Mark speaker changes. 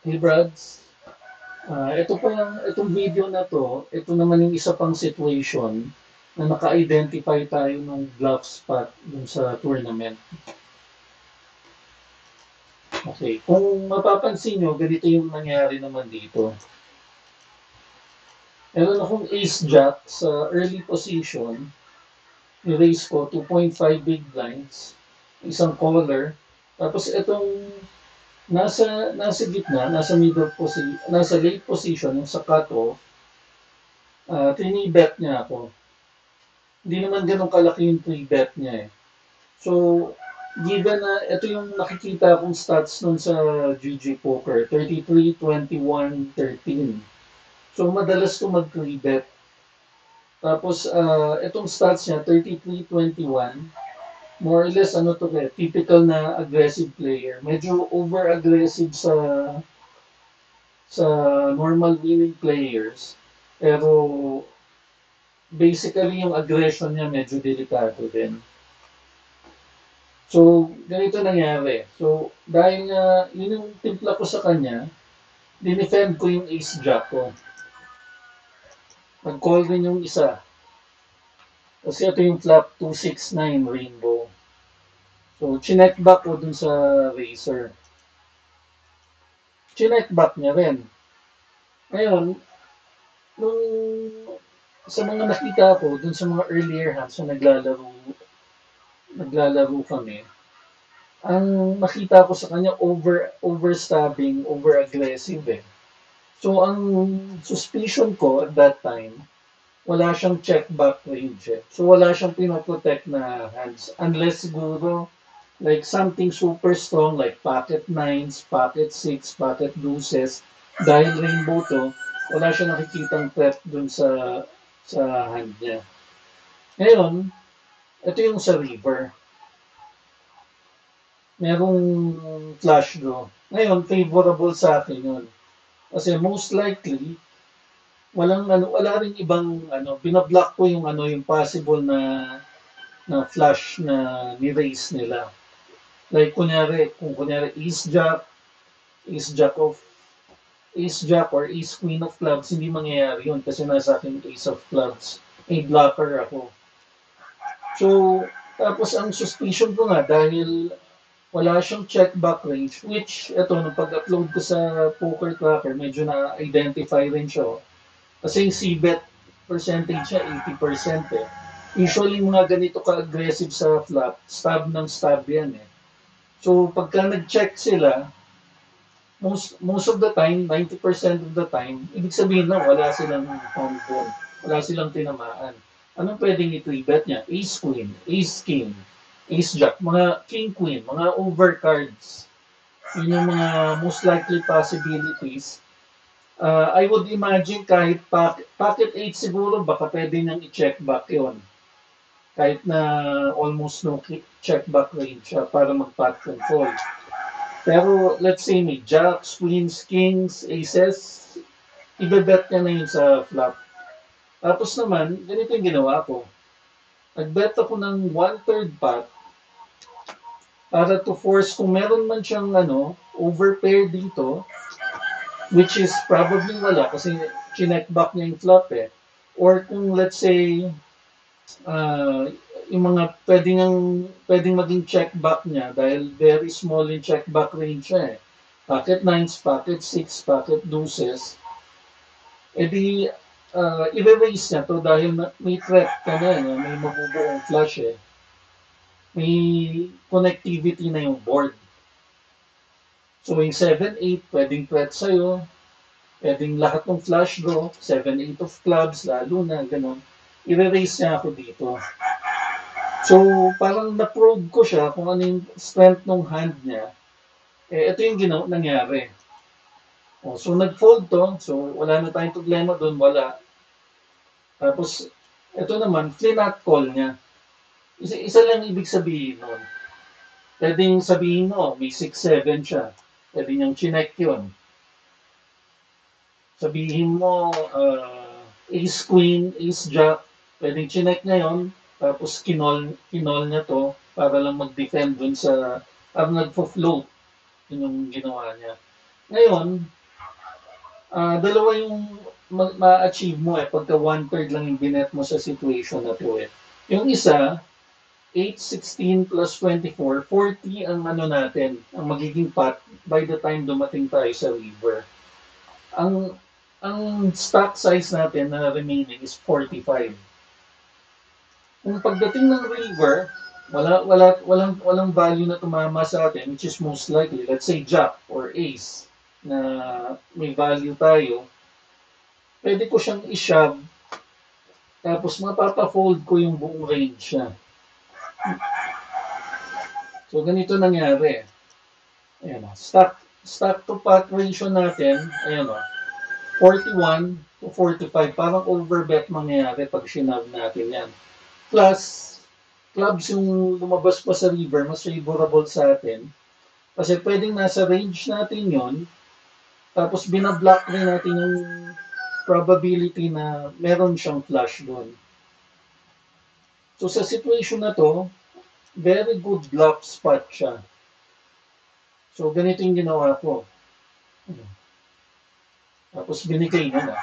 Speaker 1: Hey Brads, itong video na to, ito naman yung isa pang situation na naka-identify tayo ng bluff spot dun sa tournament. Okay, kung mapapansin nyo, ganito yung nangyari naman dito. Meron akong ace-jack sa early position, i-raise ko 2.5 big blinds, isang caller, tapos itong nasa gitna, nasa late position, yung sa cutoff, tini-bet niya ako. Hindi naman ganun kalaki yung pre-bet niya eh. So, given na ito yung nakikita kong stats nun sa GG Poker, 33, 21, 13. So, madalas to mag-pre-bet. Tapos, itong stats niya, 33, 21, more or less, ano to eh, typical na aggressive player. Medyo over-aggressive sa normal winning players. Pero, basically, yung aggression niya medyo delikado din. So, ganito nangyari. So, dahil nga, yun yung timpla ko sa kanya, dinefend ko yung ace-jack ko. Nag-call din yung isa. Kasi ito yung flop 269 rainbow. So, chinek back ko dun sa racer. Chinek back niya rin. Ngayon, nung sa mga nakita ko dun sa mga earlier hands na naglalaro kami, ang nakita ko sa kanya overstabbing, over-aggressive eh. So, ang suspicion ko at that time, wala siyang check back range eh. So, wala siyang pinoprotect na hands. Unless siguro, like something super strong, like pocket nines, pocket six, pocket deuces, dahil rainbow to, wala siyang nakikitang threat dun sa hand niya. Ngayon, ito yung sa river. Merong flush draw. Ngayon, favorable sa akin yun. Kasi most likely, wala ring ibang binablock ko yung yung possible na flush na ni-raise nila. Like kung kunyari ace jack of ace jack or ace queen of clubs, hindi mangyayari yun kasi nasa akin ace of clubs. May blocker ako. So, tapos ang suspicion ko nga dahil wala siyang check back range, which ito, nung pag-upload ko sa poker tracker, medyo na-identify rin siya. Kasi yung c-bet percentage siya, 80% eh. Usually mga ganito ka-aggressive sa flop, stab yan eh. So pagka nag-check sila, most of the time, 90% of the time, ibig sabihin na wala silang home run. Wala silang tinamaan. Anong pwedeng i-3-bet niya? Ace Queen, Ace King, Ace Jack, mga King Queen, mga overcards. Yun yung mga most likely possibilities. I would imagine kahit pocket 8 siguro, baka pwede niyang i-check back yon. Kahit na almost no check back range siya para mag-pot control. Pero let's say may jacks, queens, kings, aces, ibebet niya na yun sa flop. Tapos naman, ganito yung ginawa ko. Nagbet ako ng one-third pot para to force kung meron man siyang overpair dito, which is probably wala kasi chinek back niya yung flop eh. Or kung let's say, uh, yung mga pwedeng maging check back niya dahil very small yung check back range niya eh. Pocket nines, pocket six, pocket deuces. E di, i-raise niya to dahil may threat ka na eh, may mabubuong flush eh. May connectivity na yung board. So yung 7-8, pwedeng threat sa'yo, pwedeng lahat ng flush draw, 7-8 of clubs, lalo na, ganun. I-raise niya ako dito. So, parang na-probe ko siya kung ano yung strength ng hand niya. Eh, ito yung nangyari. Oh, so, nag-fold to. So, wala na tayong problema doon, wala. Tapos, ito naman, flinat call niya. Isa lang ibig sabihin nun. Pwedeng sabihin mo, may 6-7 siya. Pwede niyang chinek yun. Sabihin mo, ace queen, ace jack, pwedeng chinek niya yun, tapos kinol niya to para lang mag-defend dun sa, parang nagpo-float, yun yung ginawa niya. Ngayon, dalawa yung ma-achieve mo pagka 1/3 lang yung binet mo sa situation na to eh. Yung isa, 8, 16 plus 24, 40 ang ano natin, ang magiging pot by the time dumating tayo sa river. Ang ang stock size natin na remaining is 45. Kung pagdating ng river, walang value na tumama sa atin, which is most likely, let's say jack or ace, na may value tayo, pwede ko siyang i-shove, tapos mapapa-fold ko yung buong range niya. So, ganito nangyari. Ayan o. Stock to pot ratio natin, ayan o, 41 to 45. Parang overbet mangyayari pag shinav natin yan. Plus, clubs yung lumabas pa sa river, mas favorable sa atin. Kasi pwedeng nasa range natin yon, tapos binablock rin natin yung probability na meron siyang flush doon. So sa situation na to, very good bluff spot siya. So ganito yung ginawa ko. Tapos binigay na.